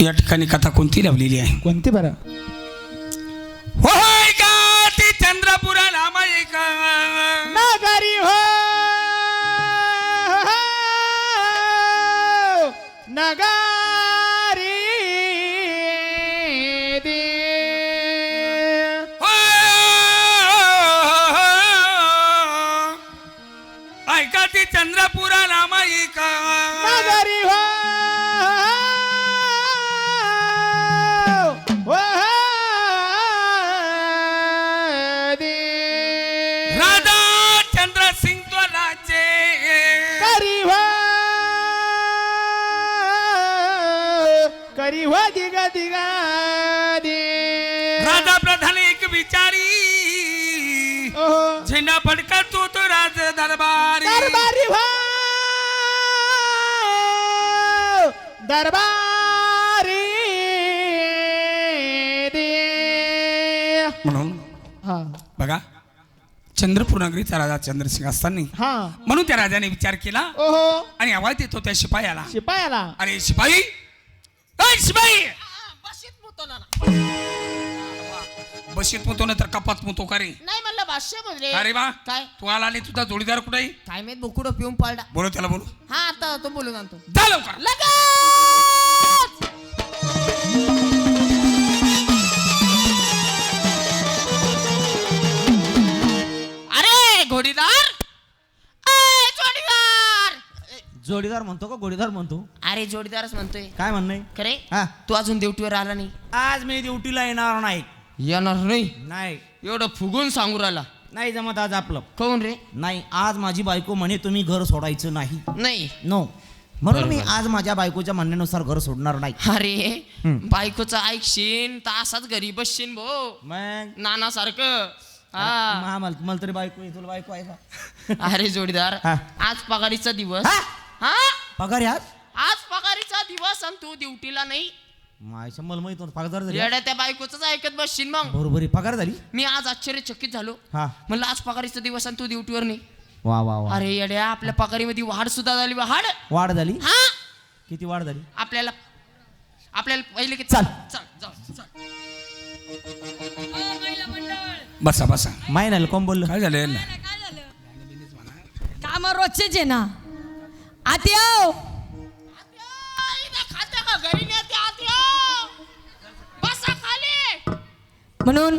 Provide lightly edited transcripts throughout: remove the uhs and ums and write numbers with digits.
या ठिकाणी कथा कोणती लावलेली आहे? कोणती बरं? होय का ती चंद्रपुराला मायका नगरी हो नगरी दे ऐका ती चंद्रपुराला मायका नगरी हो राधा चंद्रसिंग त्वराचे करी हो दिगा दिगा दे राधा प्रधान एक विचारी झेंडा फडका तो राज दरबारी दरबारी हो दरबारी दे म्हणून हा बघा चंद्रपूर नगरीचा राजा चंद्रसिंग असताना हा म्हणून त्या राजाने विचार केला ओहो आणि आवाज देतो त्या शिपायाला, शिपायाला अरे शिपाई, अय शिपाई, बशीत मुतो ना तर कपात मुतो का रे? नाही म्हणलं भाष्य बोलले. अरे वा काय तू आला आणि तुझा जोडीदार कुठे आहे? काय माहित बुकुडं पिऊन पडला. बोलो त्याला बोलो. हा आता तो बोलून आणतो जा लवकर. लगेच. अरे घोडीदार, ए जोडीदार. जोडीदार म्हणतो का गोडीदार म्हणतो? अरे जोडीदारच म्हणतोय. काय म्हणणं खरे हा तू अजून ड्युटीवर आला नाही? आज मी ड्युटीला येणार नाही. येणार नाही? नाही एवढं फुगून सांगू राहिला. नाही जमत आज आपलं. कोण रे? नाही आज माझी बायको म्हणे तुम्ही घर सोडायचं नाही. नाही नो म्हणून मी बरोबर. आज माझ्या बायकोच्या म्हणण्यानुसार घर सोडणार नाही. अरे बायकोचं ऐकशीन तर असाच घरी बसशीन भो मग नाना सारखं. हा मला तरी बायको आहे, तुला बायको आहे का? अरे जोडीदार हा. आज पगारीचा दिवस. हा? हा पगार आहे आज? आज पगारीचा दिवस आणि तू ड्युटीला नाही. माझ्या मला माहित होतं, पगार झाली येड्या त्या बायकोच ऐकत बसशील मग. बरोबर आहे, पगार झाली. मी आज आश्चर्यचकित झालो. हा म्हणलं आज पगारीचा दिवस आणि तू ड्युटीवर नाही. वा वा वा अरे येड्या आपल्या पगारीमध्ये वाढ सुद्धा झाली. वाढ वाढ झाली. हा किती वाढ झाली? आपल्याला पहिले की चल. चल जाऊ चल. बसा बसा. माय कोण बोललं? काय झालं यांना? काम रोजचेच आहे ना. आती आओ खाते का घरी नेते आत येऊ. बसा खाली. म्हणून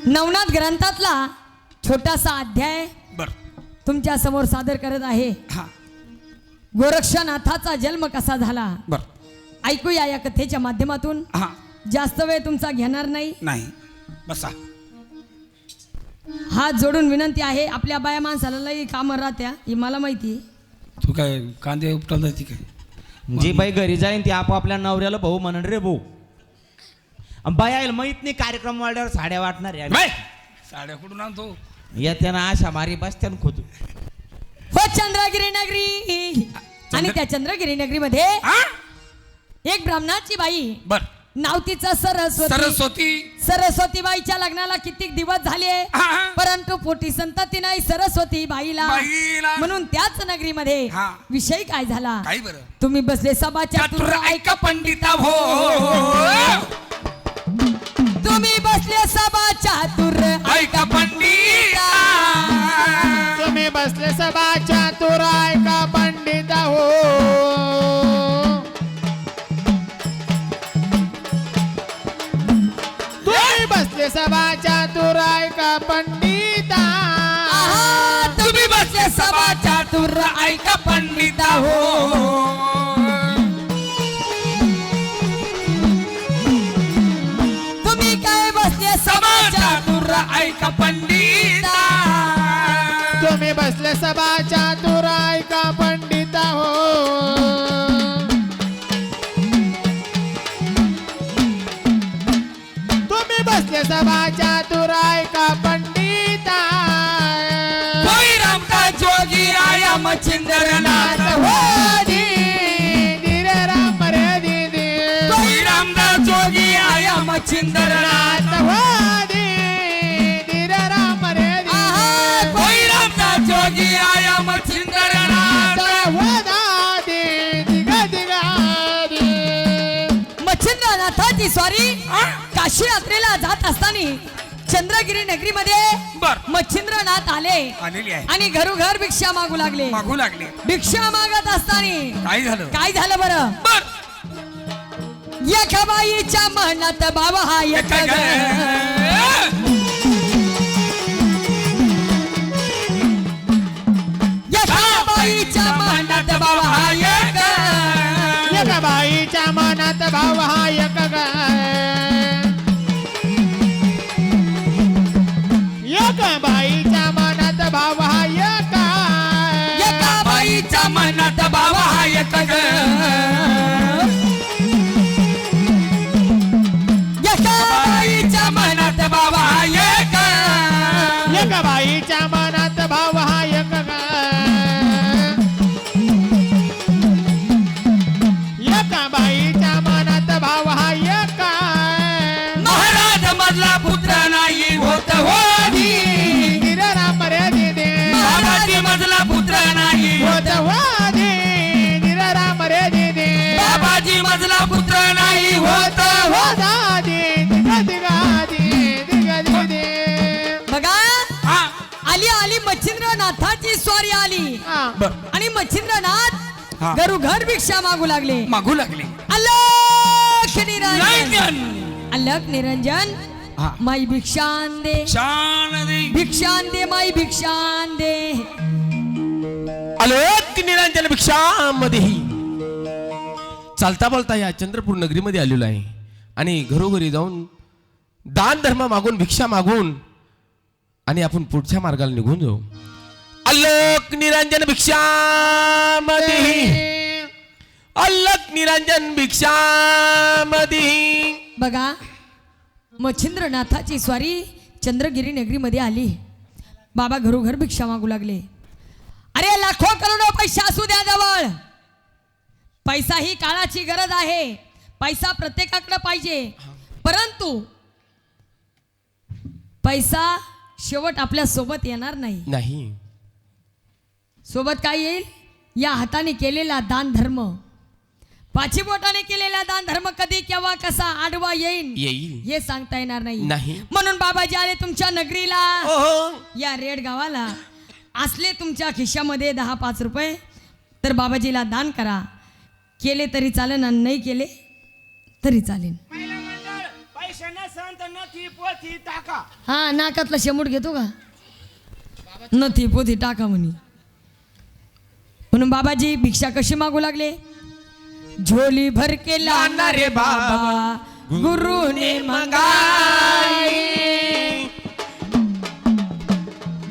नवनाथ ग्रंथातला छोटासा अध्याय बर तुमच्या समोर सादर करत आहे. हा गोरक्षनाथाचा जन्म कसा झाला बर ऐकूया या कथेच्या माध्यमातून. हा जास्त वेळ तुमचा घेणार नाही. नाही बसा. हात जोडून विनंती आहे. आपल्या बाया माणसाला लई कामं राहत्या ही मला माहिती आहे. तू काय कांदे उपटायला जाती काय? जी बाई घरी जाईन ती आपापल्या नवऱ्याला भाऊ म्हणण रे भाऊ. बायाला माहित नाही कार्यक्रम वाढल्यावर साड्या वाटणार आहे. बाय साड्या कुठून आणतो? येत्याना आशा मारी बसत्यान खोदू. हो चंद्रगिरी नगरी. आणि त्या चंद्रगिरी नगरीमध्ये हा एक ब्राह्मणाची बाई बर नाव तिचं सरस्वती. सरस्वती. सरस्वती बाईच्या लग्नाला किती दिवस झाले हा. परंतु पोटी संतती नाही सरस्वती बाईला. बाईला. म्हणून त्याच नगरीमध्ये हा. विषय काय झाला काय बरं? तुम्ही बसले सभाच्या चातुर ऐका पंडिता भो. तुम्ही बसले सभा चातुर ऐका पंडिता. तुम्ही बसले सभा चातुर ऐका पंडित हो. तुम्ही बसले सभा चातुर ऐका पंडिता. तुम्ही बसले सभा चातुर ऐका पंडिता हो. तुम्ही काय बसले सभा चातुर ऐका पंडिता. तुम्ही बसले सभा चातुर ऐका पंडिता हो. तुम्ही बसले सभा चातुर ऐका पंडिता. कोई रामदास जोगी आया मच्छिंद्रनाथ हो. धीरे राम रे दीदी. कोई रामदास जोगी आया मच्छिंद्रनाथ. धीरे राम रे दीदी. कोई रामदास जोगी आया मच्छिंद्रनाथ. दिगा दिगा दी. नाथाची स्वारी काशी यात्रेला जात असताना चंद्रगिरी नगरीमध्ये बर. मच्छिंद्रनाथ आले आलेली आहे. आणि घरोघर भिक्षा मागू लागले. मागू लागले. भिक्षा मागत असताना काय झालं? काय झालं बरं? बर. एका बाईच्या मनात बाबा हा एक काय ग. एका बाईच्या मनात बाबा हा एक ग. एका बाईच्या मनात भाव हा एक ग. एका बाईच्या मनात भाव हा एक. एका बाईच्या मनात बाबा हा एक ग. एका बाईच्या मनात बाबा हा एक. एका बाईच्या मनात भाव हा एक ग. एका बाईच्या मनात भाव हा एक. महाराज मधला पुत्र नाही होत होती. गिरराम रे दिदे बाबाजी मधला पुत्र नाही होत वादी. गिरराम रे दिदे बाबाजी मधला पुत्र नाही होत हो दादी दिगा दिगादी दिगा दिदे. बघा हा. आली आली मच्छिंद्रनाथाची स्वारी आली बर. आणि मच्छिंद्रनाथ हा. घरोघर भिक्षा मागू लागले. मागू लागले. अलख निरंजन निरंजन. अलख निरंजन हा. माई भिक्षान दे. शान दे. भिक्षान दे माई भिक्षान दे. आलोक निरंजन भिक्षामध्येही चालता बोलता या चंद्रपूर नगरीमध्ये आलेलो आहे आणि घरोघरी जाऊन दान धर्म मागून भिक्षा मागून आणि आपण पुढच्या मार्गाला निघून जाऊ. आलोक निरंजन भिक्षामध्येही आलोक निरंजन भिक्षामध्येही. बघा मच्छिंद्रनाथाची स्वारी चंद्रगिरी नगरीमध्ये आली. बाबा घरोघर भिक्षा मागू लागले. अरे लाखो करोडो पैसा असू द्या जवळ. पैसा ही काळाची गरज आहे. पैसा प्रत्येकाकडे पाहिजे. परंतु पैसा शेवट आपल्या सोबत येणार नाही. नाही सोबत काय येईल? या हाताने केलेला दान धर्म. पाची बोटाने केलेला दान धर्म कधी केव्हा कसा आडवा येईल येईल हे सांगता येणार नाही. नाही. म्हणून बाबाजी आले तुमच्या नगरीला. ओहो. या रेड गावाला असले तुमच्या खिशामध्ये 10-5 रुपये तर बाबाजीला दान करा. केले तरी चालेल आणि नाही केले तरी चालेल. हा नाकातला शेमूट घेतो का? नथी पोथी टाका म्हणे. म्हणून बाबाजी भिक्षा कशी मागू लागले? झोली भर के लाना रे बाबा गुरु ने मंगाई.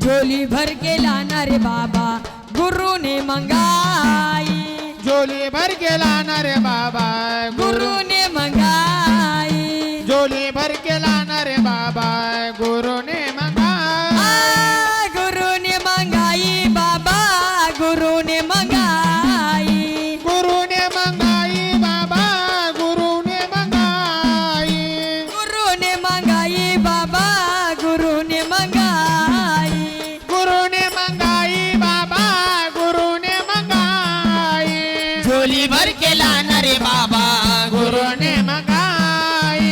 झोली भर के लाना रे बाबा गुरु ने मंगाई. झोली भर के लाना रे बाबा गुरु ने मंगाई. झोली भर के लाना रे बाबा गुरु ने मंगाई. गुरु ने मंगाई बाबा गुरु ने मंगाई. गुरु ने मंगाई बाबा गुरु ने मंगाई. गुरु ने मंगाई बाबा गुरु ने मंगाई. गुरु ने मंगाई बाबा गुरु ने मंगाई. झोली भर के लाना रे बाबा गुरु ने मंगाई.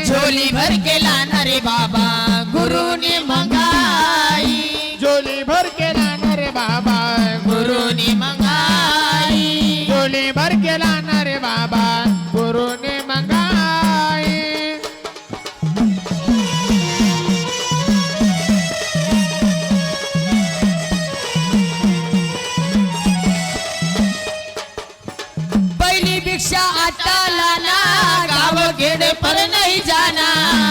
झोली भर के लाना रे बाबा गुरु ने मंगाई. झोली भर के लाना रे बाबा गुरु ने मंगाई. झोली भर के लाना रे बाबा गुरु ने मंगाई. पहिली भिक्षा आटा लाना गाँव खेड़े पर नहीं जाना.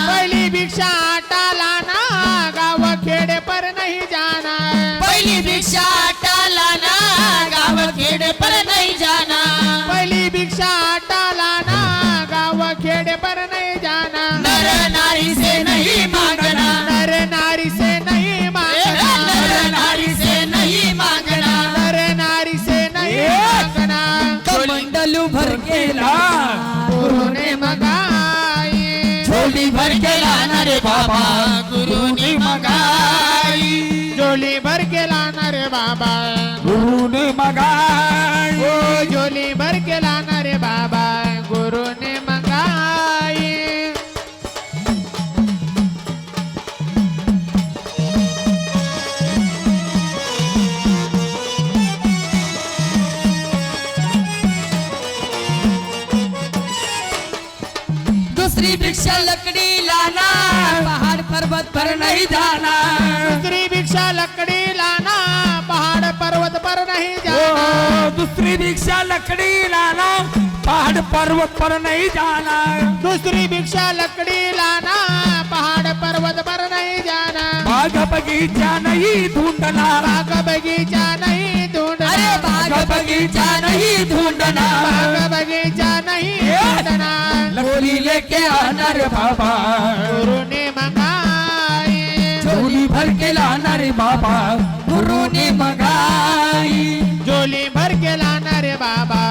पहली भिक्षा आटा लाना गाँव खेड़े पर नहीं जाना. पहली भिक्षा आटा लाना गाँव खेड़े पर नहीं जाना. पहली भिक्षा आटा लाना गाँव खेड़े पर नहीं जाना. नर नारी से नहीं मांगना. नर नारी से नहीं मांगना. नर नारी से नहीं मांगना. नर नारी से नहीं मांगना. कमंडलू भर के लाना गुरु ने मंगाई. झोली भर के लाना रे बाबा गुरु ने मंगाई. झोली भर के लाना रे बाबा गुरु ने मंगाई. ओ झोली भर के लाना रे बाबा गुरु ने मंगाई. दूसरी भिक्षा लकड़ी लाना पहाड़ पर्वत पर नहीं जाना दूसरी भिक्षा लकड़ी लाना पहाड़ पर्वत पर नहीं जाना दूसरी भिक्षा लकड़ी लाना पहाड़ पर्वत पर नहीं जाना दूसरी भिक्षा लकड़ी लाना पहाड़ पर्वत पर नहीं जाना बाग बगीचा नहीं ढूंढना बाग बगीचा नहीं ढूंढना अरे बाग बगीचा नहीं ढूंढना बाग बगीचा नहीं ढूंढना लकड़ी लेके आना रे बाबा गुरु ने मंगाई झोली भर के लाना रे बाबा गुरु ने मंगाई झोली भर के लाना रे बाबा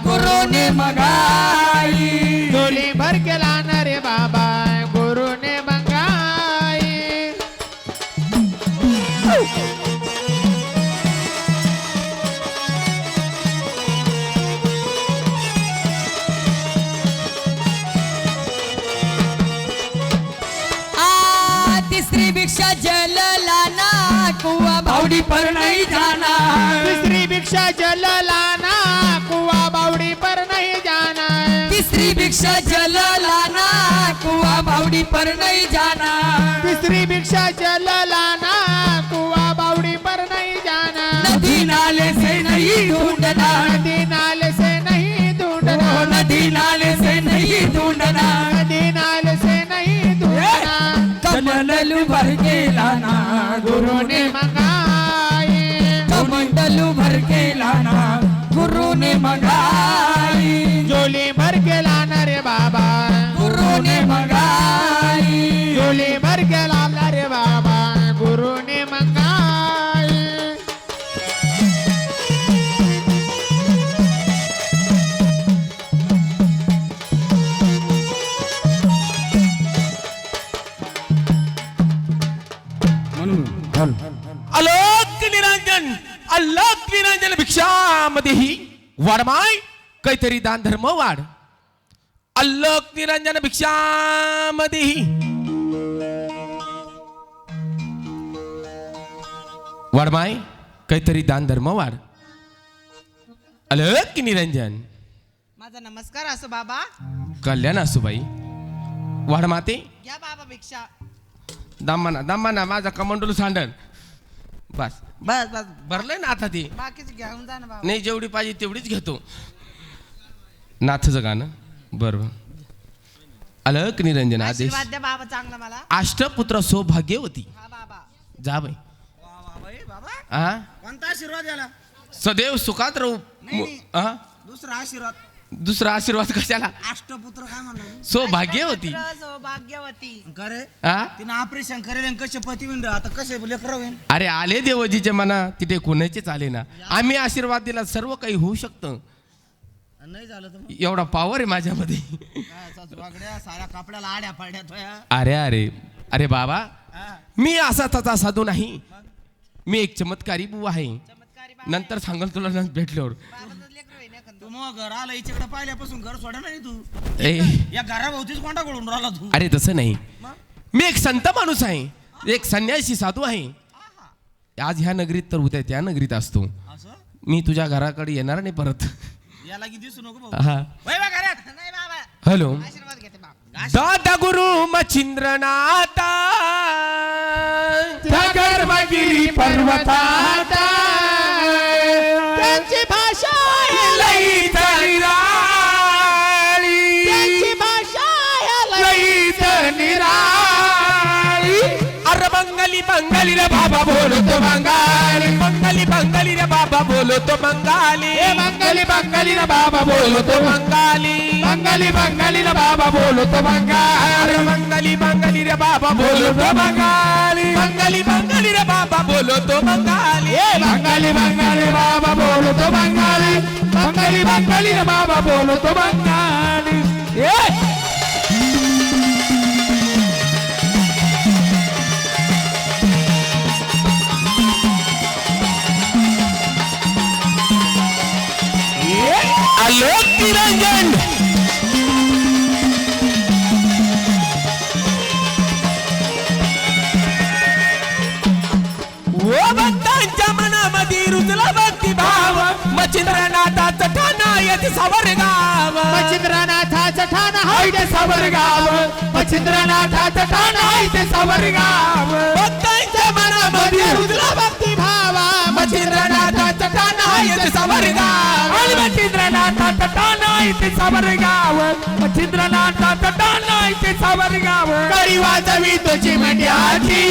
गुरु ने मंगाई झोली भर के लाना रे बाबा गुरु ने मंगाई तीसरी भिक्षा जल लाना कुआ बावड़ी पर नहीं जाना तीसरी भिक्षा जल लाना कुआ बावड़ी पर नहीं जाना तीसरी भिक्षा जल लाना कुआ बावड़ी पर नहीं जाना तीसरी भिक्षा जल लाना कुआ बावड़ी पर नहीं जाना नदी नाले से नहीं ढूंढना नदी नाले से नहीं ढूंढना नदी नाले से नहीं ढूंढना नदी नाले से नहीं ढूंढना कमंडल भर के लाना गुरु ने मंगाई कमंडलू भर के लाना गुरु ने मंगाई झोली भर के लाना रे बाबा गुरु ने मंगाई झोली भर के लाना रे बाबा गुरु ने मंगाई अलोक निरंजन भिक्षामध्येही वाढमाय काहीतरी दान धर्म वाढ अल्लोक निरंजन भिक्षामध्येही वाढमाय काहीतरी दान धर्म वाढ अलोक निरंजन माझा नमस्कार असो बाबा कल्याण असुबाई वाढ माते घ्या बाबा भिक्षा दामाना माझा कमंडलू सांडण बस बस बस भरलंय ना आता ते बाकीच घेऊन जा ना बाबा नाही जेवढी पाहिजे तेवढीच घेतो नाथचं गाणं बरोबर अलक निरंजन आदेश आशीर्वाद द्या बाबा चांगला मला अष्टपुत्र सौभाग्यवती हा बाबा जा बाई बाबा आ कोणता आशीर्वाद याला सदैव सुखात राहू नाही. आ? दुसरा आशीर्वाद दुसरा आशीर्वाद कशाला अष्टपुत्र काय म्हणलं सौभाग्यवती सौभाग्यवती करे आ तिने ऑपरेशन करेल आणि कसे पती विंड आता कसे लेकर होईल अरे आले देवजीचे मना तिथे कोणाचेच आले ना आम्ही आशीर्वाद दिला सर्व काही होऊ शकतं नाही झालं तर मग एवढा पॉवर आहे माझ्यामध्ये काय सासुवागड्या साऱ्या कपड्याला आड्या पाड्यात होया अरे अरे अरे बाबा हा. मी असा तसा साधू नाही मी एक चमत्कारी बुवा आहे चमत्कारी बाबा नंतर सांगल तुला ना भेटल्यावर बाबाचं लेकरं होईल एखादं. तू मग घर आला इकडे पाहिल्यापासून घर सोडा नाही तू ए या घराभोवतीच कोंडा करून राहिला तू अरे तसं नाही मग? मी एक संत माणूस आहे एक संन्यासी साधू आहे आज ह्या नगरीत तर उद्या त्या नगरीत असतो असं मी तुझ्या घराकडे येणार नाही परत याला की दिसू नको भाऊ हा वय बा घरात नाही बाबा हॅलो आशीर्वाद घेते बाबा दादा गुरु मच्छिंद्रनाथा गर्भगिरी पर्वतात त्यांची भाषा लईत निराळी त्यांची भाषा लईत निराळी अरे बंगाली रे बाबा बोलतो बंगाली बंगाली रे बाबा बोलतो बंगाली बंगाली रे बाबा बोलतो बंगाली बंगाली रे बाबा बोलतो बंगाली बंगाली रे बाबा बोलतो बंगाली बंगाली रे बाबा बोलतो बंगाली बंगाली बाबा बोलतो बंगाली बंगाली रे बाबा बोलतो बंगाली आलोक निरंजन ओ भक्तांच्या मनामध्ये रुजला भक्ती भाव मच्छिंद्रनाथाचं ठाणा येथे सावर गाव मच्छिंद्रनाथाचं ठाण हा इथे सावरगाव मच्छिंद्रनाथाचं ठाण इथे सावरगाव भक्तांच्या मनामध्ये रुजला भक्ती भावा मच्छिंद्रनाथाचं ठाण इथे सावरगाव मच्छिंद्रनाथाचं ठाण इथे सावरगाव मच्छिंद्रनाथाचं ठाण इथे सावरगाव करी वाजवी तुझी मंड्याची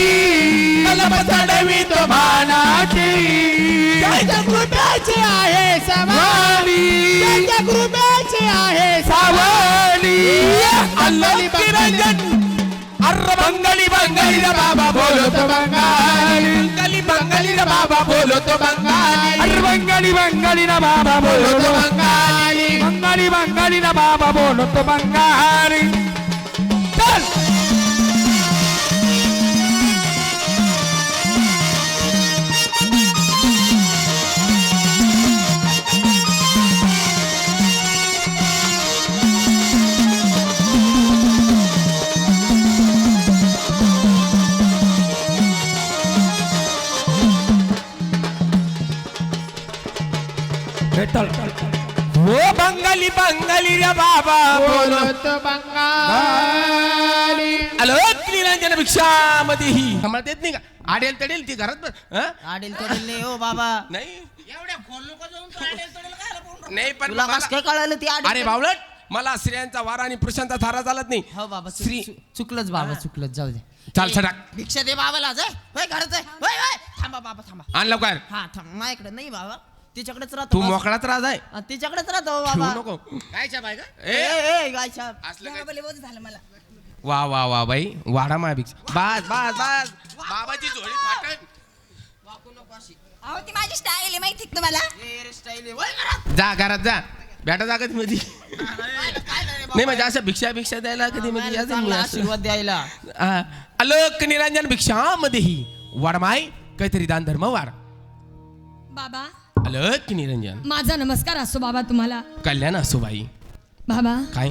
कलम चढवी तो मानाची त्याच्या कृपेची आहे सावली त्याच्या कृपेची आहे सावली अल्लाली निरंजन अर्र बंगाली बंगाली रे बाबा बोलतो बंगाली बंगाली बंगाली रे बाबा बोलतो बंगाली अर्र बंगाली बंगाली रे बाबा बोलतो बंगाली बंगाली बंगाली रे बाबा बोलतो बंगाली चल हो बंगाली बंगाली रे बाबा बोलतो बंगाली आलोक निरंजन भिक्षामध्ये ही आम्हाला देत नाही का आडेल तडेल ती घरात आडेल तोडेल नाही हो बाबा नाही एवढ्या खोल नको जाऊन तू आडेल तोडेल काय बोलून नाही पण तुला मला- कसं काय कळालं ती आडेल अरे बावलट मला स्त्रियांचा वारा आणि पुरुषांचा थारा चालत नाही हो बाबा श्री- चुकलंच बाबा चुकलंच जाऊ दे चाल सडाक भिक्षा दे बाबाला जाय होय घरात जाय होय होय थांबा बाबा थांबा आण लवकर हा थांब माझ्याकडे नाही बाबा तिच्याकडेच तू राहतो बस. मोकळाच राहत आहे हा, तिच्याकडेच राहतो हो ठेवू बाबा नको कायच्या बाय का ए, ए ए, गाय साहेब. असलं काय? बाबा, लय बोध झालं मला वा वा वा बाई वाडा माया भिक्षा बस बस बस बाबाची झोळी फाटन अहो ती माझी स्टाईल आहे माहिती का तुम्हाला ए, रे, स्टाईल आहे. होय घरात. जा घरात जा बेटा जागत मध्ये नाही म्हणजे असं भिक्षा भिक्षा द्यायला कधी मध्ये मला चांगला आशीर्वाद द्यायला आलोक निरंजन भिक्षामध्ये ही वाडमाय काहीतरी दान धर्म वाढ बाबा आलोक निरंजन माझा नमस्कार असो बाबा तुम्हाला कल्याण असो बाई बाबा काय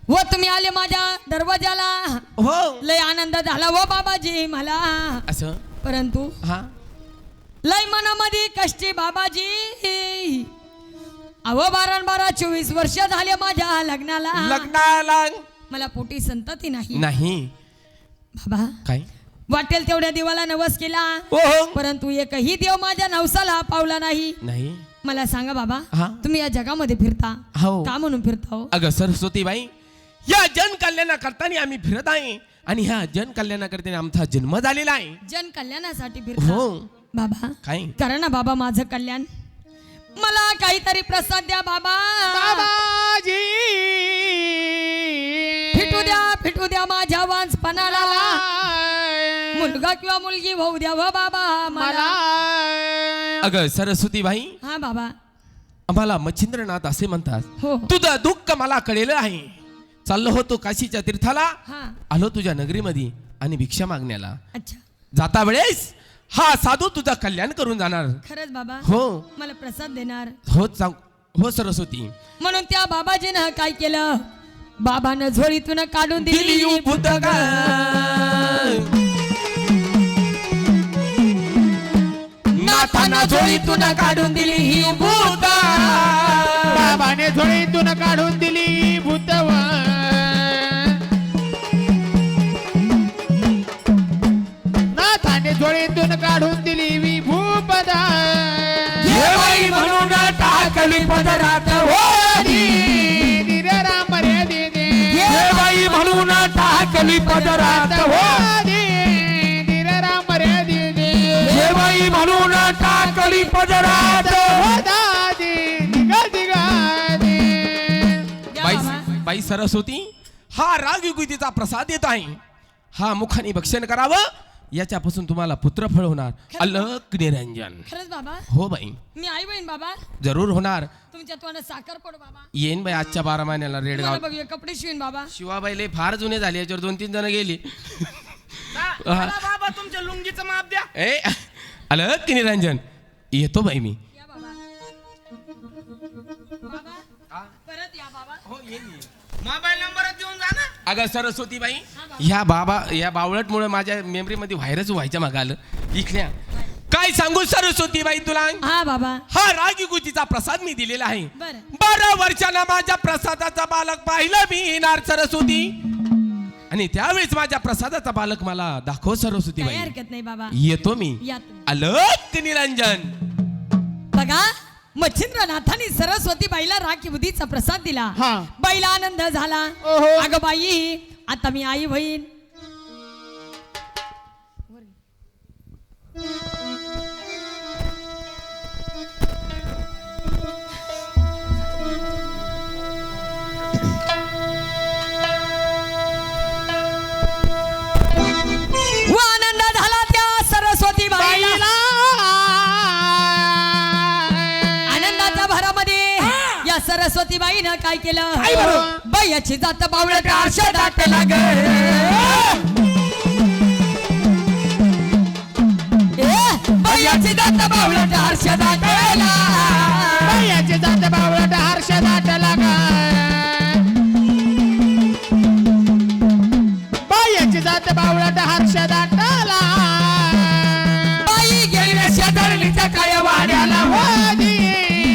व तुम्ही आले माझ्या दरवाजाला हो लय आनंद झाला व बाबाजी मला असं परंतु हा लय मनामध्ये कष्टी बाबाजी अहो 12-24 वर्ष झाले माझ्या लग्नाला लग्नाला मला पोटी संतती नाही नाही बाबा काय वाटेल तेवढ्या देवाला नवस केला हो हो परंतु एकही देव माझ्या नवसाला पावला नाही नाही मला सांगा बाबा हा. तुम्ही या जगामध्ये फिरता हो. का म्हणून फिरता हो अगं सरस्वती बाई या जन कल्याणाकरता आम्ही फिरत आहे आणि ह्या जन कल्याणाकरता आमचा जन्म झालेला आहे जन कल्याणासाठी फिरता हो बाबा काय करा ना बाबा माझं कल्याण मला काहीतरी प्रसाद द्या बाबा बाबाजी फिटू द्या माझ्या वांसपणाला मुलगा किंवा मुलगी होऊ द्या व बाबा मला अगं सरस्वती बाई हा बाबा आम्हाला मच्छिंद्रनाथ असे म्हणतात हो तुझं दुःख मला कळलेलं आहे चाललो होतो काशीच्या तीर्थाला हा आलो तुझ्या नगरीमध्ये आणि भिक्षा मागण्याला अच्छा जाता वेळेस हा साधू तुझं कल्याण करून जाणार खरंच बाबा हो मला प्रसाद देणार हो सांग हो सरस्वती म्हणून त्या बाबाजीनं काय केलं बाबानं झोळीतून काढून दिली पुस्तकं. नाथानं झोळीतून काढून दिली ही भूत बाबाने झोळीतून काढून दिली भूतव नाथाने झोळीतून काढून दिली विभूपदा हे बाई म्हणून टाकली पदरात होती राम रे दे हे बाई म्हणून टाकली पदरात होती राम रे दे हे बाई म्हणून टाकली पदरात बाई बाई सरस्वती हा राग युगतीचा प्रसाद येत आहे हा मुखाने भक्षण करावं याच्यापासून तुम्हाला पुत्रफळ होणार अलक निरंजन खरंच बाबा हो बाई मी आई बहीण बाबा जरूर होणार तुमच्या तोंडात साखर पड बाबा येईन बाई आजच्या 12 महिन्याला रेडगाव तुम्हाला बघूया कपडे शिवीन बाबा शिवाबाईले फार जुने झाले याच्यावर 2-3 जण गेली चला बाबा तुमच्या लुंगीचं माप द्या ए अलक निरंजन येतो बाई मी या बाबा बाबा परत या बाबा मोबाईल नंबर देऊन जा ना अगं सरस्वती बाई या बावळटमुळे माझ्या मेमरीमध्ये व्हायरस व्हायच्या मागं आलं इथल्या काय सांगू सरस्वती बाई तुला हा बाबा हा राग युगतीचा प्रसाद मी दिलेला आहे बरं 12 वर्षांना माझ्या प्रसादाचा बालक पाहिलं मी नार सरस्वती. आणि त्यावेळेस माझ्या प्रसादाचा बालक मला दाखव सरस्वती काही बाई. हरकत नाही बाबा, येतो मी. या तुम्ही. अलक निरंजन. बघा मच्छिंद्रनाथांनी सरस्वती बाईला राखी बुद्धीचा प्रसाद दिला. हा. बाईला आनंद झाला. ओहो. अगं बाई आता मी आई होईन. व आनंद झाला त्या सरस्वती बाईला. आनंदाच्या भरामध्ये या सरस्वती बाईनं काय केलं? बाईची जात बावळट आरशा दाटला ग. बाईची जात बावळट आरशा दाटला. बायाची जात बावळट हर्ष दाटला ग. बायाची जात बावळट हर्ष दाटला. बाई गेली शेजारणीच्या काय वाड्याला. हो दी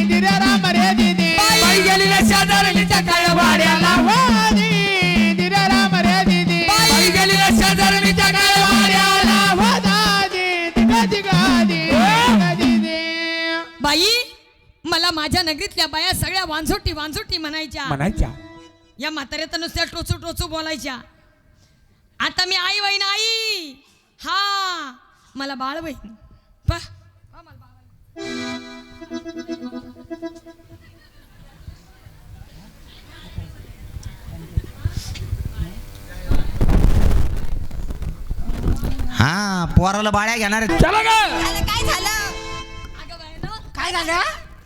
दिरा राम रे दीदी. बाई गेली शेजारणीच्या काय वाड्याला. हो दी दिरा राम रे दीदी. बाई गेली शेजारणीच्या काय वाड्याला. हो दादी दिगा दिगा दीदी. बाई मला माझ्या नगरीतल्या बाया सगळ्या वांझोटी वांझोटी म्हणायच्या. या म्हाताऱ्यात नुसत्या टोचू टोचू बोलायच्या. आता मी आई वहीन आई. हा मला बाळ वहीन. हा पोराला बाळ्या घेणार आहेत. झालं काय झालं? काय झालं?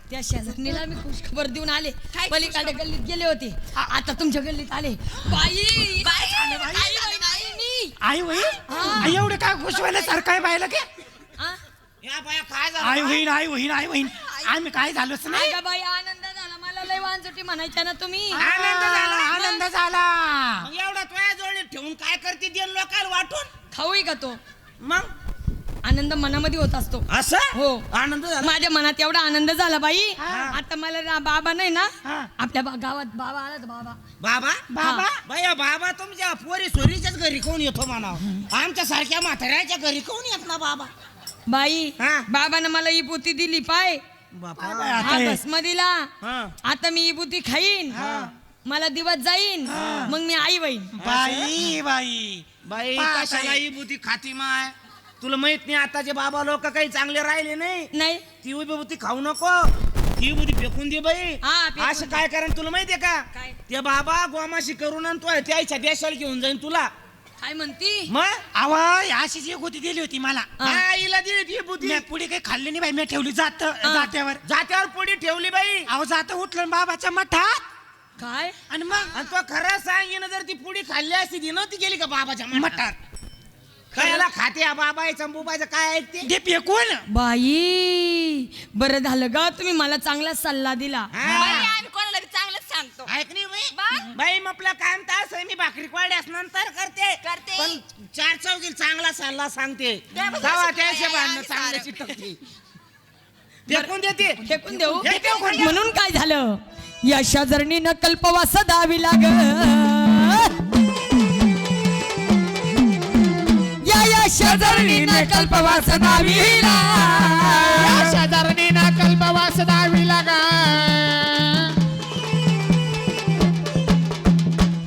त्या शेजारणीला मी खुश खबर देऊन आले. पलीकडे गल्लीत गेले होते, आता तुमच्या गल्लीत आले. बाई काय झालं बाई? आई वहीन आई मी. आई होईल एवढे काय खुश व्हायला काय बायला के हा? या बाया काय झालं? आई होईन आम्ही काय झालोच नाही. अगं बाई आनंद झाला मला. लय वांझोटी म्हणायच्या ना तुम्ही. आनंद झाला. मग एवढा तुझ्या जोडी ठेवून काय करते ते लोकांना वाटून? खाऊही का तो? मग आनंद मनामध्ये होत असतो. असं हो. आनंद झाला. माझ्या मनात एवढा आनंद झाला बाई. आता मला बाबा नाही ना आपल्या गावात बाबा आला तर बाबा. बाबा बाया बाबा तुमच्या पोरी सोरीच्याच घरी कोण येतो म्हणाव. आमच्या सारख्या म्हाताऱ्याच्या घरी कोण येत ना बाबा. बाई हा. बाबानं मला ही बुती दिली पाय. बापा हा भस्म दिला. हा. आता मी ही बुती खाईन. मला दिवस जाईन मग मी आई होईन. बाई बाई पाप कशाला आहे. ही बुद्धी खाती माय. तुला माहित नाही आताचे बाबा लोक काही चांगले राहिले नाही. नाही ती उभी बुद्धी खाऊ नको. ती बुद्धी फेकून दे बाई. हा, फेकून असं दे. काय करा तुला माहितीये का? काय? ते बाबा गोमाशी करून आणतोय त्या आईच्या देशाला घेऊन जाईन तुला. काय म्हणती? मग आवा अशीच एक होती दिली होती मला. हा. आईला दिली ती बुद्धी. मी पुढे काही खाल्ली नाही बाई. मी ठेवली जात्यावर. जात्यावर पुढे ठेवली बाई. अहो जात उठलं बाबाच्या मठात. काय आणि मग आणि तो खरं सांगेन जर ती पुढे खाल्ली असती ती नव्हती गेली का बाबाच्या मठात? खायला खाते बाबा चंबूबाचं काय ऐकते? ते फेकून बाई बरं झालं ग तुम्ही मला चांगला सल्ला दिला. बाई, आम्ही कोणाला बी चांगलंच सांगतो. ऐक नाही बा. बाई. बाई आपलं काम तास आहे मी भाकरी वाड्यास नंतर करते. पण 4 चौघील चांगला सल्ला सांगते. द्या बघा, गावा शिकवायला त्याच्या भांडणं आम्ही चांगलं सारं. चिटकते. फेकून देते. फेकून देऊ. फेकून दे. म्हणून काय झालं? या शेजारणीनं कल्पवास दावी लाग. या शेजारणीनं कल्पवास दावीला. या शेजारणीना कल्पवास दावी लागा.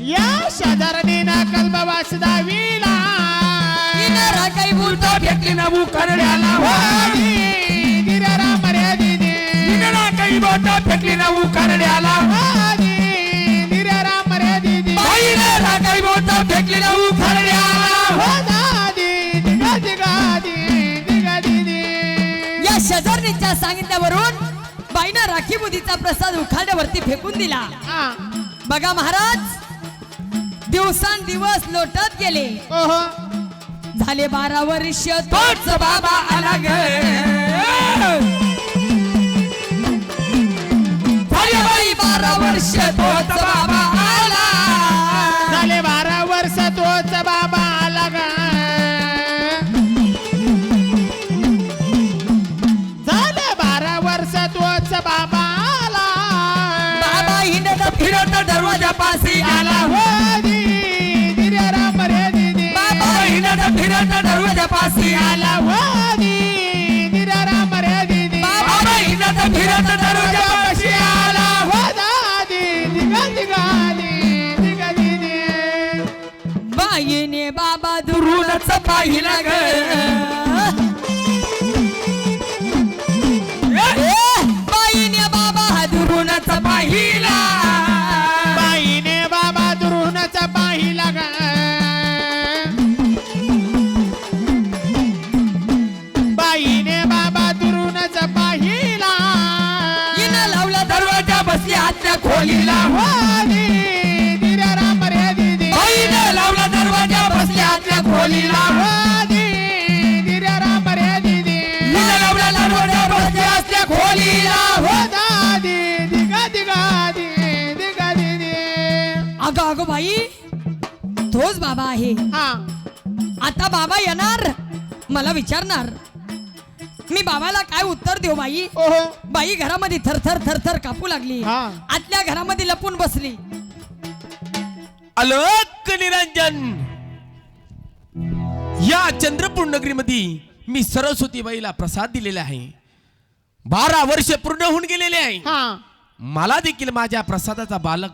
या शेजारणीना कल्पवास दावीला. किनारा काही बोलतो फेकली ना करण्याला. वादी दिरा राम रे दीदी. किनारा काही बोटा फेकली ना करण्याला. वादी दिरा राम रे दीदी. किनारा काही बोटा फेकली ना करण्याला. हो दादी दिगा दिगा दिगा दीदी. या शेजारणीच्या सांगितल्यावरून बाईनं राखी बुद्धीचा प्रसाद उखाड्यावरती फेकून दिला. हा. बघा महाराज दिवसांदिवस लोटत गेले. ओहो. झाले 12 वर्ष तोच बाबा आला ग. झाले बाई 12 वर्ष तोच बाबा आला. झाले 12 वर्ष तोच बाबा आला ग. झाले 12 वर्ष तोच बाबा आला. फिरत दरवाजा पाशी आला हो दी दिर्या राम रे दिदी बाबा हिंडत फिरत दरवाजा पाशी आला हो दी दिर्या राम रे दिदी बाबा हिंडत फिरत दरवाजा पाशी आला हो दादी दिगा दिगा दिगा दिदी बाईने बाबा दुरूनच पाहिला ग बाईने बाबा दुरूनच पाहिला बाईने बाबा दुरूनच पाहिला ग बाईने बाबा दुरूनच पाहिला हिनं लावला दरवाजा बसली आतल्या खोलीला हो दी दिर्या राम रे दिदी बाईने लावला दरवाजा बसली आतल्या खोलीला हो दी दिर्या राम रे दिदी हिनं लावला दरवाजा बसली आतल्या खोलीला हो दादी दिगा दिगा दिगा दिदी अगं अगं बाई तोच बाबा आहे हा आता बाबा येणार मला विचारणार मी बाबाला काय उत्तर देऊ बाई ओहो बाई घरामध्ये थरथर थरथर कापू लागली हा. आतल्या घरामध्ये लपून बसली अलोक निरंजन या चंद्रपूर नगरीमध्ये मी सरस्वतीबाईला प्रसाद दिलेला आहे 12 वर्ष पूर्ण होऊन गेलेले आहे हा मला देखील माझ्या प्रसादाचा बालक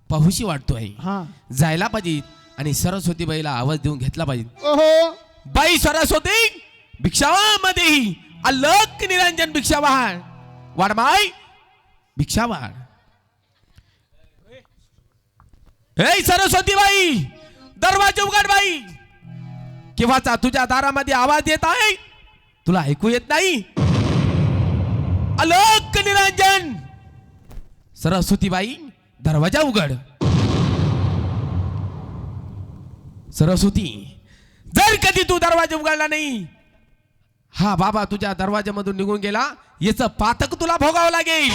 पाहुशी वाटतो आहे हा जायला पाहिजे आणि सरस्वतीबाईला आवाज देऊन घेतला पाहिजे ओहो बाई सरस्वती भिक्षावामध्येही अलोक निरंजन भिक्षावाहन वाडमाई भिक्षावाहन हे सरस्वती बाई दरवाजा उघड बाई केव्हाचा तुझ्या दारामध्ये आवाज येत आहे तुला ऐकू येत नाही अलोक निरंजन सरस्वती बाई दरवाजा उघड सरस्वती जर कधी तू दरवाजा उघडला नाही हा बाबा तुझ्या दरवाजामधून निघून गेला याचं पातक तुला भोगावं लागेल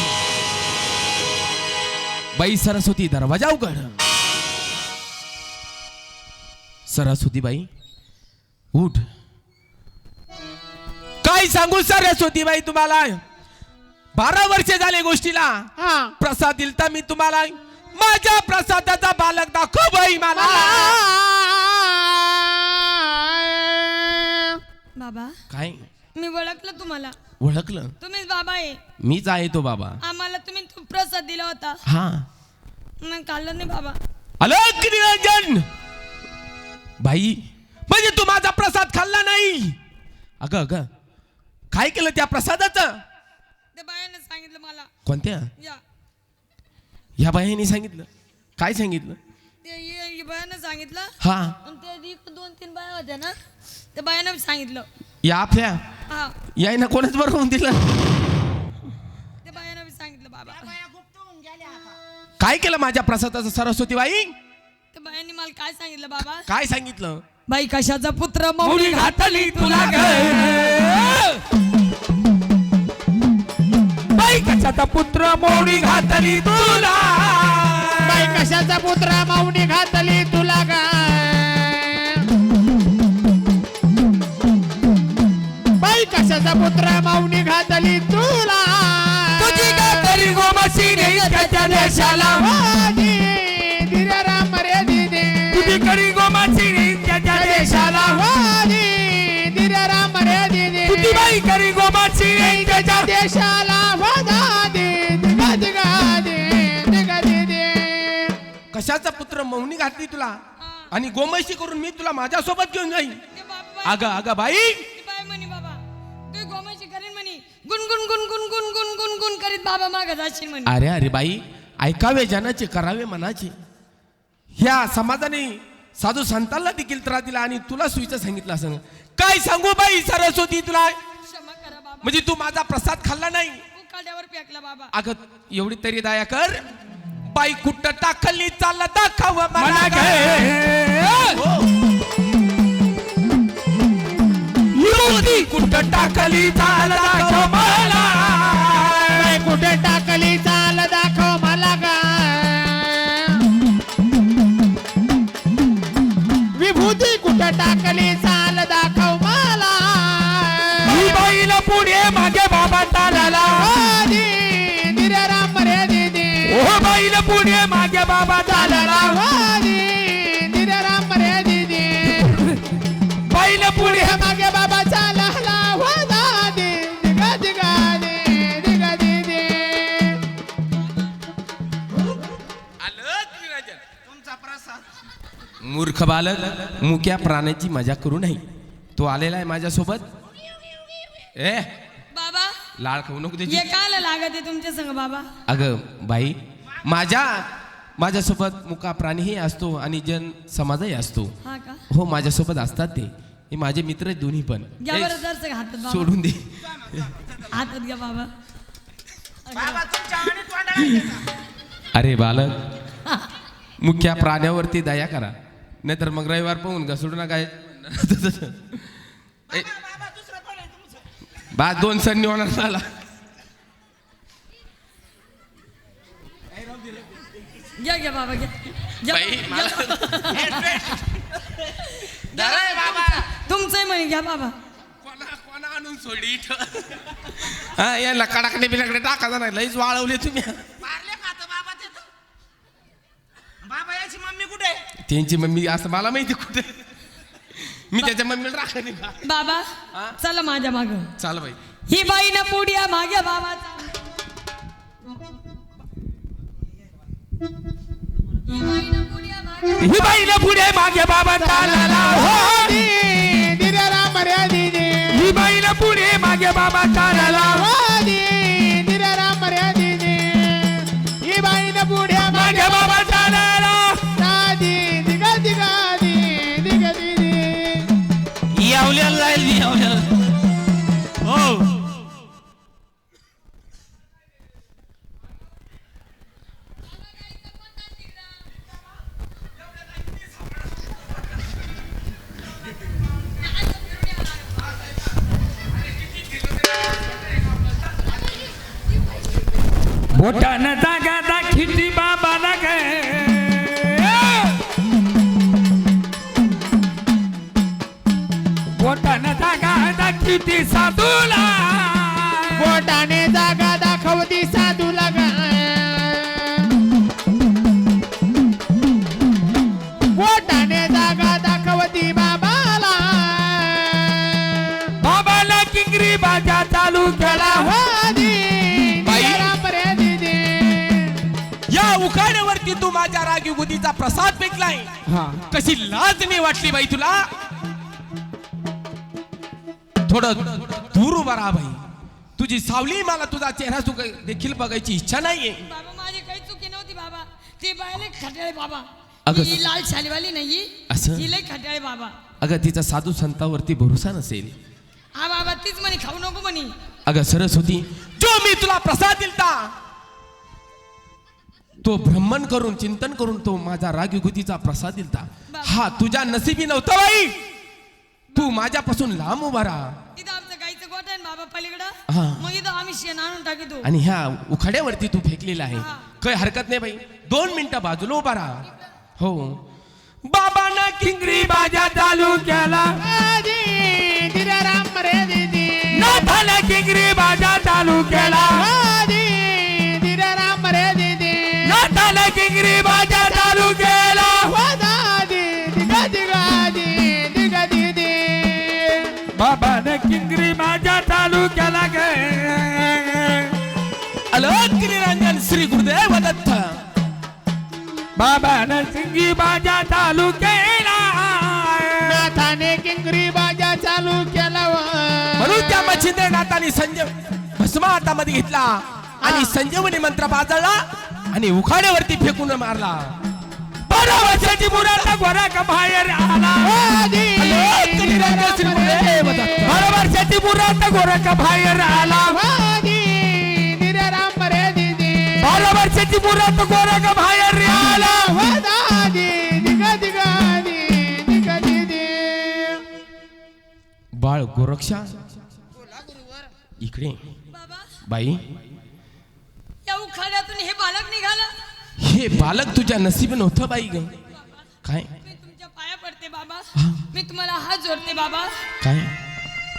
बाई सरस्वती दरवाजा उघड सरस्वती बाई उठ काय सांगू सरस्वती बाई तुम्हाला 12 वर्षे झाले गोष्टीला हा प्रसाद दिलता मी तुम्हाला माझ्या प्रसादाचा बालक दाखव बाई मला बाबा काय मी ओळखलं तुम्हाला ओळखलं तुम्हीच बाबा आहे मीच आहे तो बाबा आम्हाला तुम्ही तो प्रसाद दिला होता हा मग खाल्लं नाही बाबा अलोक निरंजन बाई म्हणजे तू माझा प्रसाद खाल्ला नाही अगं अगं काय केलं त्या प्रसादाचं त्या बायाने सांगितलं मला कोणत्या या ह्या बाईने सांगितलं काय सांगितलं ते बायानं सांगितलं हा आणि त्या इकडं 2-3 बाया होत्या ना त्या बायानं सांगितलं या आफ्या हा यायनं कोणच बरं होऊन दिलं त्या बायानं सांगितलं बाबा काय केलं माझ्या प्रसादाचं सरस्वती बाई त्या बायांनी मला काय सांगितलं बाबा काय सांगितलं बाई कशाचा पुत्र मौली घातली तुला ग बाई कशाचा पुत्र मोडी घातली तुला बाई कशाचा पुत्र माऊनी घातली तुला ग बाई कशाचा पुत्र माऊनी घातली तुला तुझी का तरी गोमाशी नाही त्याच्या देशाला वादी दिर्या राम रे दिदी तुझी करी गोमाशी नाही त्याच्या देशाला वादी दिर्या राम रे दिदी तुझी बाई करी गोमाशी नाही त्याच्या देशाला वादादी दिगा दिगा दिगा दिदी कशाचा पुत्र मौनी घातली तुला आणि गोमैशी करून मी तुला माझ्यासोबत घेऊन जाईन ते बाबा अगं अगं बाई ती बाई म्हणे बाबा तू गोमाशी करीन म्हणे गुणगुण गुणगुण गुणगुण गुणगुण करीत बाबा मागं जाशील म्हणे अरे अरे बाई ऐकावे जनाचे करावे मनाचे ह्या समाजाने साधू संतांना देखील त्रास दिला आणि तुला सुईचं सांगितलं असं काय सांगू बाई सरस्वती तुला क्षमा करा बाबा म्हणजे तू माझा प्रसाद खाल्ला नाही उकाड्यावर फेकला बाबा अगं एवढी तरी दया कर बाई कुठं टाकली चालला दाखव मला मला हो. युवती कुठं टाकली चाल दाखव मला बाई कुठे टाकली चाल दाखव मला ग विभूती कुठे टाकली चाल दाखव मला ही बाईला पुढे मागे बाबा चालला वादी दिर्या राम रे दिदी ओ बैल पुढे मागे बाबा चालला वादी दिराराम रे दिदी बैल पुढे मागे बाबा चालला वादी दिगा दिगा दिगा दिदी तुमचा प्रसाद मूर्ख बालक मुक्या प्राण्याची मजा करू नाही. तो आलेला आहे माझ्यासोबत. ए बाबा लाळ खाऊ नको त्याची. ये काल लागत आहे तुमच्या संग बाबा. अगं बाई माझ्यासोबत मुका प्राणीही असतो आणि जन समाजही असतो. हा का हो माझ्यासोबत असतात ते. हे माझे मित्र आहेत दोन्ही पण. घ्या ए, बरं जरसं हातात बाबा. सोडून दे. हातात घ्या बाबा. बाबा तुमच्या आणि तोंडाला अरे बालक मुख्या प्राण्यावरती दया करा नाहीतर मग रविवार पाहून का सोडू नका. ए, बाबा दुसरं पण आहे तुमचं. बा 2 सण होणार झाला. घ्या घ्या बाबा घ्या घ्या. बाई धरा बाबा तुमचंही म्हणे घ्या बाबा. कोणा आणून सोडी हा याला कडाकडे बिलाकडे टाका नाही लईच वाळवले तुम्ही. मारले का आता बाबा ते बाबा याची मम्मी कुठे आहे? त्यांची मम्मी असं मला माहिती कुठे. मी त्याच्या मम्मीला राखा नाही का. बाबा चला माझ्या माग. चाल बाई. ही बाई ना पुढ्या मागे बाबा. ही बैल पुढे मागे बाबा चालला वादी दिराराम रे दिदी ही बैल पुढे मागे बाबा चालला वादी दिराराम रे दिदी ही बाईन पुढ्या मागे बाबा चालला दादी दिगा दिगा दिगा दिदी यावल्याला जाईल यावल्याला. हो बोटानं जागा दाखिती बाबाला गे बोटानं जागा दाखिती साधूला बोटाने जागा दाखवती साधूला ग बोटाने जागा दाखवती बाबाला बाबाला किंगरी बाजा चालू केला वादी दिराराम रे दिदी या उखाण्यावरती तू माझ्या रागी गुदीचा प्रसाद फेकलाय. कशी लाज नाही वाटली बाई तुला. थोडं दूर उभा राहा बाई. तुझी सावली मला तुझा चेहरा देखील बघायची इच्छा नाहीये. बाबा माझी काही चुकी नव्हती बाबा. ती बायले खट्याळे बाबा. अगं, ही लाल शालीवाली नाही असं? ही लय खट्याळे बाबा. अगं तिचा साधू संतावरती भरोसा नसेल. हा बाबा तीच म्हणे खाऊ नको म्हणे. अगं सरस्वती जो मी तुला प्रसाद दिलता तो ब्रह्मन करून चिंतन करून तो माझा रागी गुदीचा प्रसाद दिलता. हा तुझ्या नशिबी नव्हता बाई. तू माझ्यापासून लांब उभा राहा. इथं आमचं गाईचं गोठा आहे ना बाबा पलीकडं. हा. मग इथं आम्ही शेण आणून टाकितो. आणि ह्या उखाड्यावरती तू फेकलेला आहे. काही हरकत नाही बाई. 2 मिनिटं बाजूला उभा राहा. हो बाबांना किंगरी बाजा चालू केला वादी दिराराम रे दिदी नाथाला किंगरी बाजा चालू केला वादी दिराराम रे दिदी नाथाला किंगरी बाजा चालू केला वादी दिगा दिगा दिगा दिदी बाबाने किंगरी बाजा चालू केला गे अलग निरंजन श्री गुरुदेव दत्त. बाबाने किंगरी बाजा चालू केला नाथाने किंगरी बाजा चालू केला म्हणून त्या मच्छिंद्रनाथाने संजय भस्म हातामध्ये घेतला आणि संजीवनी मंत्र पाजळला आणि उखाड्यावरती फेकून मारला. 12 वर्षाची मुलाचा गोरा का बाहेर आला वादी अलग निरंजन श्री गुरुदेव दत्त. 12 वर्षाची मुलाचा गोरा का बाहेर आला वादी दिराराम रे दिदी 12 वर्षाची मुलाचा गोरा का बाहेर आला वादी दिगा दिगा दिगा दिदी बाळ गोरक्षा इकडे बाबा बाई. या उखाड्यातून हे बालक निघालं. हे बालक तुझ्या नशीब नव्हतं बाई ग. काय मी तुमच्या पाया पडते बाबा. मी तुम्हाला हात जोडते बाबा. काय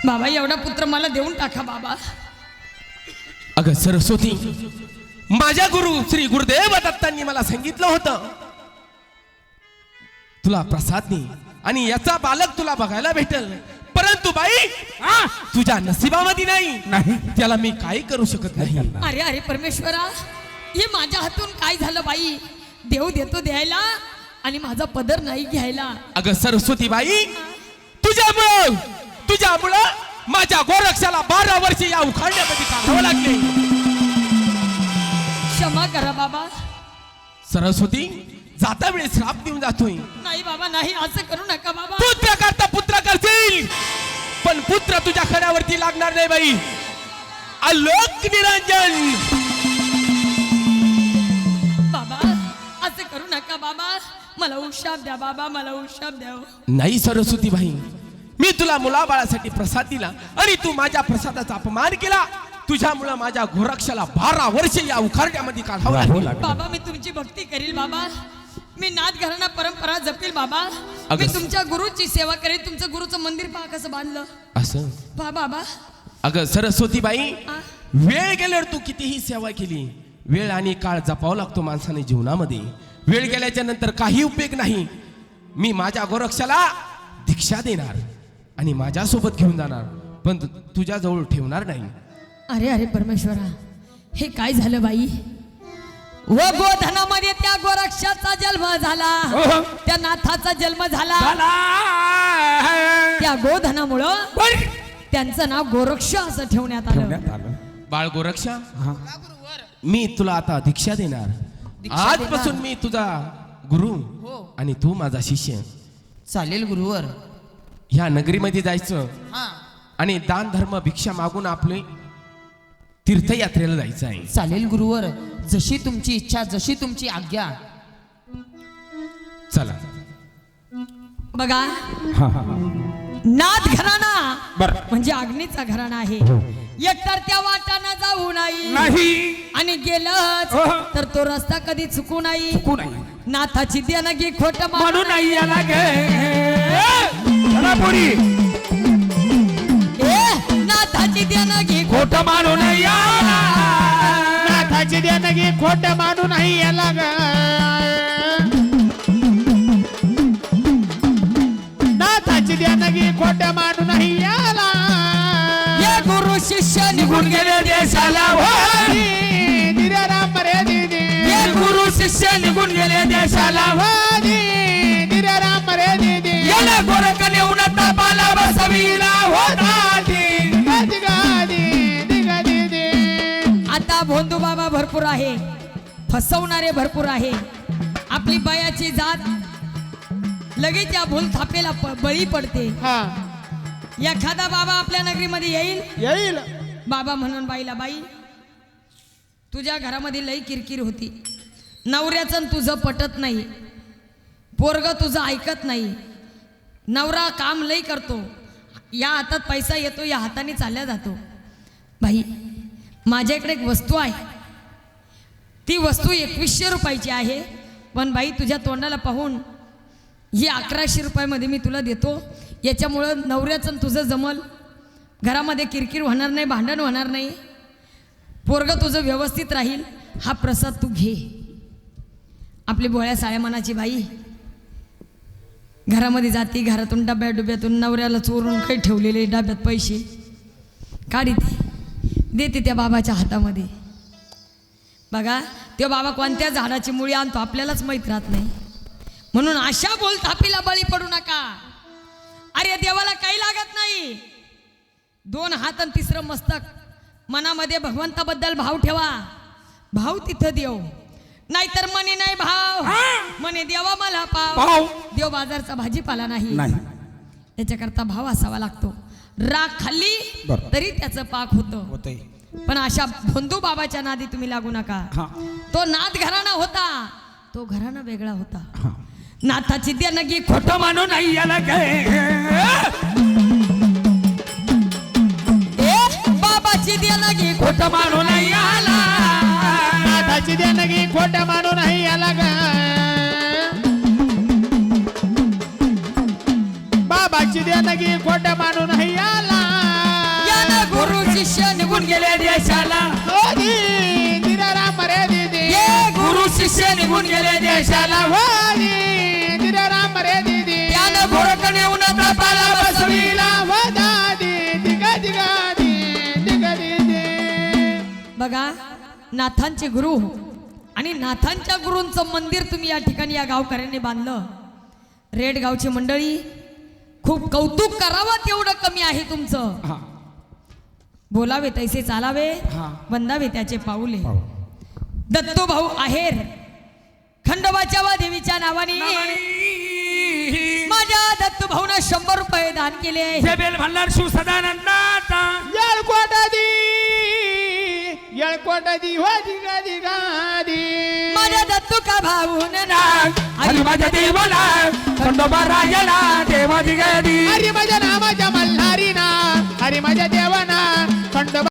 बाबा एवढा पुत्र मला देऊन टाका बाबा. अगं सरस्वती माझ्या गुरु श्री गुरुदेव दत्तांनी मला सांगितलं होतं, तुला प्रसादनी आणि याचा बालक तुला बघायला भेटेल, परंतु बाई तुझ्या नशिबामध्ये नाही, त्याला मी काय करू शकत नाही. अरे अरे परमेश्वरा, हे माझ्या हातून काय झालं बाई? देव देतो द्यायला आणि माझा पदर नाही घ्यायला. अगं सरस्वती बाई, तुझ्यामुळं माझ्या गोरक्षाला 12 वर्षे या उखाड्यामध्ये काढावं लागले. क्षमा करा बाबा. सरस्वती, जाता वेळी श्राप देऊन जातोय. नाही बाबा नाही, असं करू नका बाबा. पुत्र करता पुत्र करतील, पण पुत्र तुझ्या खड्यावरती लागणार नाही बाई. आलोक निरंजन. बाबा असं करू नका बाबा, मला उशाप द्या बाबा, मला उशाप द्या. नाही सरस्वती बाई, मी तुला मुलाबाळासाठी प्रसाद दिला आणि तू माझ्या प्रसादाचा अपमान केला. तुझ्यामुळे माझ्या गोरक्षाला 12 वर्षे या उखाड्यामध्ये काढावं लागलं. बाबा मी तुमची भक्ती करील बाबा, मी नाथ घराणा परंपरा जपील बाबा. मी अगं. तुमच्या गुरुची सेवा करेल. तुमचं गुरुचं मंदिर पहा कसं बांधलं. असं पहा बाबा. अगं सरस्वती बाई, आ? वेळ गेल्यावर तू कितीही सेवा केली, वेळ आणि काळ जपावा लागतो माणसाने जीवनामध्ये. वेळ गेल्याच्या नंतर काही उपयोग नाही. मी माझ्या गोरक्षाला दीक्षा देणार आणि माझ्यासोबत घेऊन जाणार, पण तुझ्या जवळ ठेवणार नाही. अरे अरे परमेश्वरा, हे काय झालं बाई? व गोधनामध्ये त्या गोरक्षाचा जन्म झाला, त्या नाथाचा जन्म झाला. त्या गोधनामुळं त्यांचं नाव गोरक्ष असं ठेवण्यात आलं. बाळ गोरक्षा, मी तुला आता दीक्षा देणार. आजपासून मी तुझा गुरु आणि तू माझा शिष्य. चालेल गुरुवर. ह्या नगरीमध्ये जायचं हा आणि दान धर्म भिक्षा मागून आपले तीर्थयात्रेला जायचं आहे. चालेल गुरुवर, जशी तुमची इच्छा, जशी तुमची आज्ञा. चला. बघा, नाथ घराणा म्हणजे अग्नीचा घराणा आहे. एकतर त्या वाटानं जाऊ नाही आणि गेलंच तर तो रस्ता कधी चुकू नाही. नाथाची देणगी खोट मानू नाही. नाथाची देणगी खोट मानू नाही. नाथाची देणगी खोट मानू नाही याला ग. नाथाची देणगी खोट मानू नाही याला. हे गुरु शिष्य निघून गेले देशाला. दिरे राम रे दिदी. हे गुरु शिष्य निघून गेले देशाला. दिरे राम रे दिदी. याला गोरकने उन्हात तापाला बसविला होता. आता भोंदू बाबा भरपूर आहे, फसवणारे भरपूर आहे. आपली बायाची जात लगेच या भूल थापेला बळी पडते. हा एखादा बाबा आपल्या नगरीमध्ये येईल. बाबा म्हणून बाईला, बाई तुझ्या घरामध्ये लई किरकिर होती, नवऱ्याचं तुझं पटत नाही, पोरग तुझं ऐकत नाही, नवरा काम लई करतो, या हातात पैसा येतो, या हाताने चालल्या जातो. बाई माझ्याकडे एक वस्तू आहे, ती वस्तू 2100 रुपयाची आहे, पण बाई तुझ्या तोंडाला पाहून ही 1100 रुपयामध्ये मी तुला देतो. याच्यामुळं नवऱ्याचं तुझं जमल, घरामध्ये किरकिर होणार नाही, भांडण होणार नाही, पोरगं तुझं व्यवस्थित राहील. हा प्रसाद तू घे. आपली भोळ्या साळ्या मनाची बाई घरामध्ये जाती, घरातून डब्यातून नवऱ्याला चोरून काही ठेवलेले डब्यात पैसे काढीते, देते त्या बाबाच्या हातामध्ये. बघा तो बाबा कोणत्या झाडाची मुळी आणतो आपल्यालाच माहीत राहत नाही. म्हणून अशा बोलथापीला बळी पडू नका. अरे देवाला काही लागत नाही, 2 हात आणि 3रं मस्तक. मनामध्ये भगवंताबद्दल भाव ठेवा, भाव तिथं देव, नाहीतर मनी नाही भाव, मने देवा मला पाव. देव बाजारचा भाजीपाला नाही, त्याच्याकरता भाव असावा लागतो. राग खाल्ली तरी त्याचं पाक होतं. पण अशा भोंदू बाबाच्या नादी तुम्ही लागू नका. तो नाथ घराणा होता, तो घराणा वेगळा होता. नाथाची देणगी खोटं मानू नाही याला बाबाची देणगी खोटं मानू नाही याला. नाथाची देणगी खोट मानू नाही याला ग. बाबाची देणगी खोट मानू नाही याला. गुरु शिष्य निघून गेले देशाला. दिरा राम रे निघून गेले देशाला वाली दिरे राम रे दीदी त्यानं घोरकणे उन्हा तापाला बसविला बसवीला वदादी दिगा दिगा दिगा दिदी. बघा नाथांचे गुरु आणि नाथांच्या गुरूंचं मंदिर तुम्ही या ठिकाणी या गावकऱ्यांनी बांधलं. रेड गावची मंडळी खूप कौतुक करावं तेवढं कमी आहे तुमचं. बोलावे तैसे चालावे वंदावे त्याचे पाऊले. दत्तो भाऊ आहेर खंडोबाच्या वा देवीच्या नावाने माझ्या दत्तू भाऊनं 100 रुपये दान केले. बेल भंडार शिव सदानंदाचा येळकोटादी हो दिगा दिगा दी. माझ्या दत्तू का भाऊन हरी माझ्या देवाला खंडोबा राजाला देवाची गादी हरी माझ्या नामाच्या मल्हारी ना हरी माझ्या